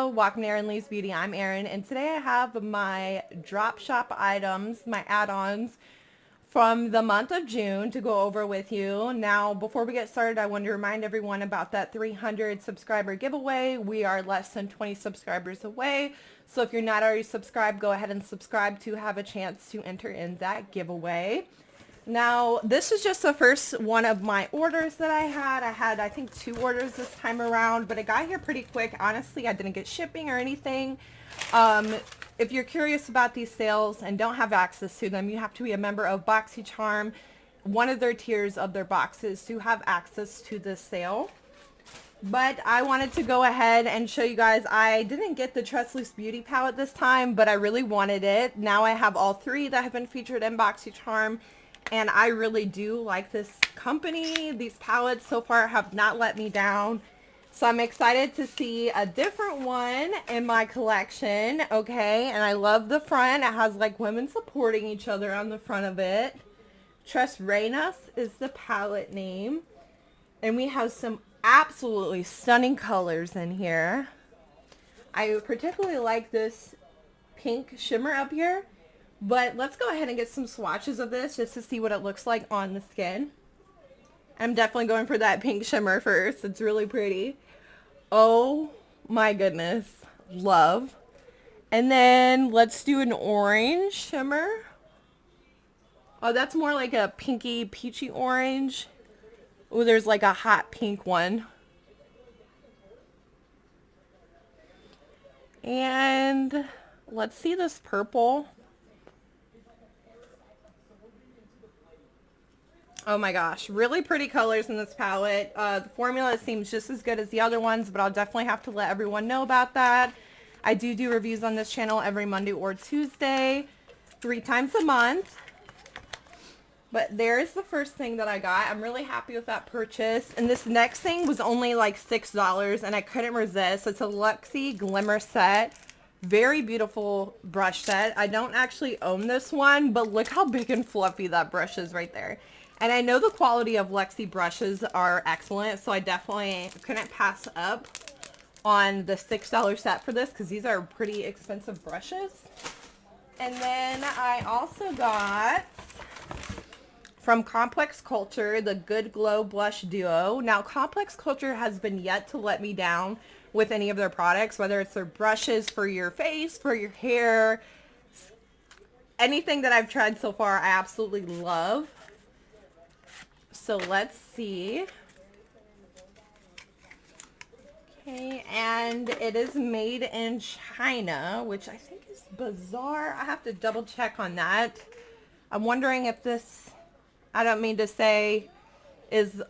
Hello, welcome to Erin Lee's Beauty. I'm Erin, and today I have my drop shop items, my add-ons from the month of June to go over with you. Now, before we get started, I want to remind everyone about that 300 subscriber giveaway. We are less than 20 subscribers away, so if you're not already subscribed, go ahead and subscribe to have a chance to enter in that giveaway. Now, this is just the first one of my orders that I had. I think 2 orders this time around, but it got here pretty quick. Honestly, I didn't get shipping or anything. If you're curious about these sales and don't have access to them, you have to be a member of Boxycharm, one of their tiers of their boxes, to have access to this sale. But I wanted to go ahead and show you guys. I didn't get the Trust Loose Beauty palette this time, but I really wanted it. Now I have all 3 that have been featured in Boxycharm. And I really do like this company. These palettes so far have not let me down. So I'm excited to see a different one in my collection. Okay, and I love the front. It has like women supporting each other on the front of it. Trust Reinas is the palette name. And we have some absolutely stunning colors in here. I particularly like this pink shimmer up here. But let's go ahead and get some swatches of this just to see what it looks like on the skin. I'm definitely going for that pink shimmer first. It's really pretty. Oh my goodness. Love. And then let's do an orange shimmer. Oh, that's more like a pinky peachy orange. Oh, there's like a hot pink one. And let's see this purple. Oh my gosh, really pretty colors in this palette. The formula seems just as good as the other ones, but I'll definitely have to let everyone know about that. I do reviews on this channel every Monday or Tuesday, 3 times a month. But there's the first thing that I got. I'm really happy with that purchase. And this next thing was only like $6 and I couldn't resist. It's a Luxie Glimmer Set. Very beautiful brush set. I don't actually own this one, but look how big and fluffy that brush is right there. And I know the quality of Luxie brushes are excellent, so I definitely couldn't pass up on the $6 set for this because these are pretty expensive brushes. And then I also got from Complex Culture the Good Glow Blush Duo. Now, Complex Culture has been yet to let me down with any of their products, whether it's their brushes for your face, for your hair, anything that I've tried so far, I absolutely love. So let's see. Okay, and it is made in China, which I think is bizarre. I have to double check on that. I'm wondering if this, I don't mean to say is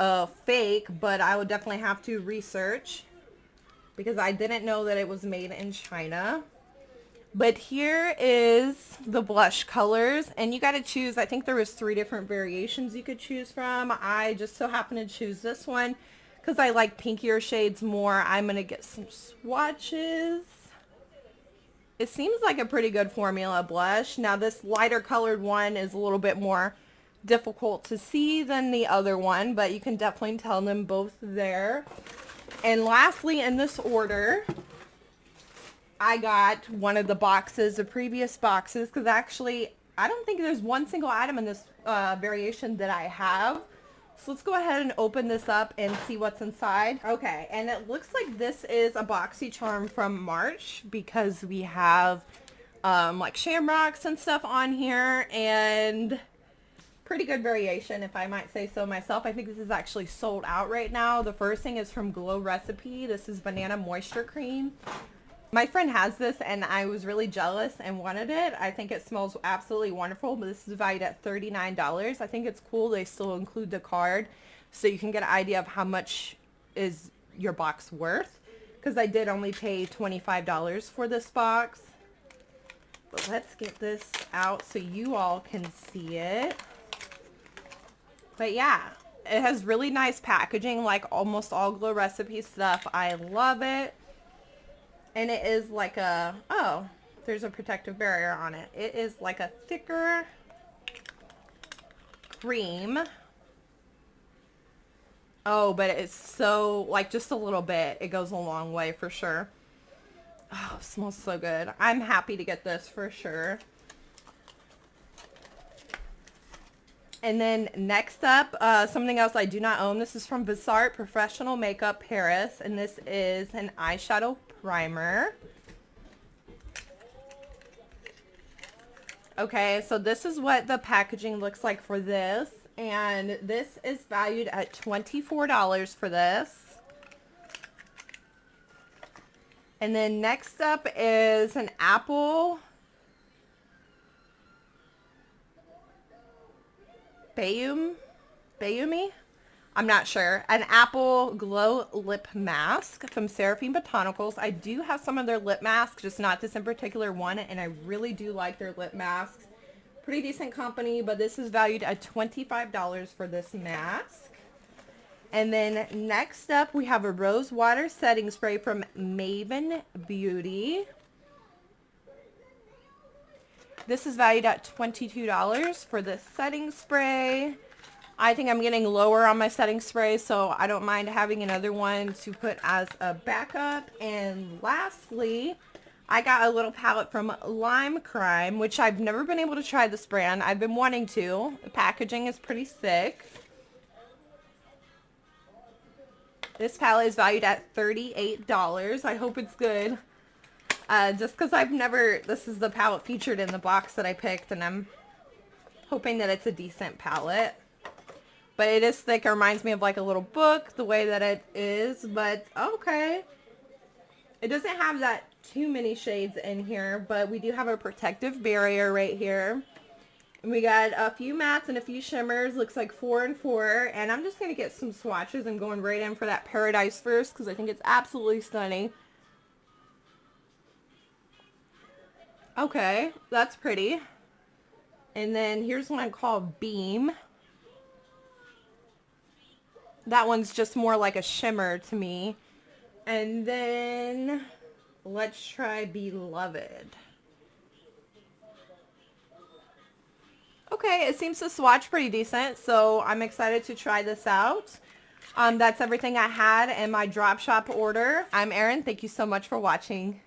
fake, but I would definitely have to research because I didn't know that it was made in China. But here is the blush colors, and you got to choose. I think there was 3 different variations you could choose from. I just so happened to choose this one because I like pinkier shades more. I'm going to get some swatches. It seems like a pretty good formula blush. Now this lighter colored one is a little bit more difficult to see than the other one, but you can definitely tell them both there. And lastly, in this order, I got one of the boxes, the previous boxes, because actually I don't think there's one single item in this variation that I have. So let's go ahead and open this up and see what's inside. Okay, and it looks like this is a Boxycharm from March because we have like shamrocks and stuff on here, and pretty good variation if I might say so myself. I think this is actually sold out right now. The first thing is from Glow Recipe. This is Banana Moisture Cream. My friend has this and I was really jealous and wanted it. I think it smells absolutely wonderful, but this is valued at $39. I think it's cool they still include the card so you can get an idea of how much is your box worth, because I did only pay $25 for this box. But let's get this out so you all can see it. But yeah, it has really nice packaging like almost all Glow Recipe stuff. I love it. And it is like a, oh, there's a protective barrier on it. It is like a thicker cream. Oh, but it's so, like just a little bit. It goes a long way for sure. Oh, it smells so good. I'm happy to get this for sure. And then next up, something else I do not own. This is from Boxycharm Professional Makeup Paris, and this is an eyeshadow primer. Okay, so this is what the packaging looks like for this, and this is valued at $24 for this. And then next up is an apple Bayumi? I'm not sure. An apple glow lip mask from Seraphine Botanicals. I do have some of their lip masks, just not this in particular one, and I really do like their lip masks. Pretty decent company, but this is valued at $25 for this mask. And then next up, we have a rose water setting spray from Maven Beauty. This is valued at $22 for this setting spray. I think I'm getting lower on my setting spray, so I don't mind having another one to put as a backup. And lastly, I got a little palette from Lime Crime, which I've never been able to try this brand. I've been wanting to. The packaging is pretty sick. This palette is valued at $38. I hope it's good. Just because this is the palette featured in the box that I picked, and I'm hoping that it's a decent palette. But it is thick. It reminds me of like a little book, the way that it is, but okay. It doesn't have that too many shades in here, but we do have a protective barrier right here. And we got a few mattes and a few shimmers. Looks like 4 and 4. And I'm just going to get some swatches and going right in for that Paradise first, because I think it's absolutely stunning. Okay, that's pretty. And then here's one called Beam. That one's just more like a shimmer to me. And then let's try Beloved. Okay, it seems to swatch pretty decent, so I'm excited to try this out. That's everything I had in my drop shop order. I'm Erin. Thank you so much for watching.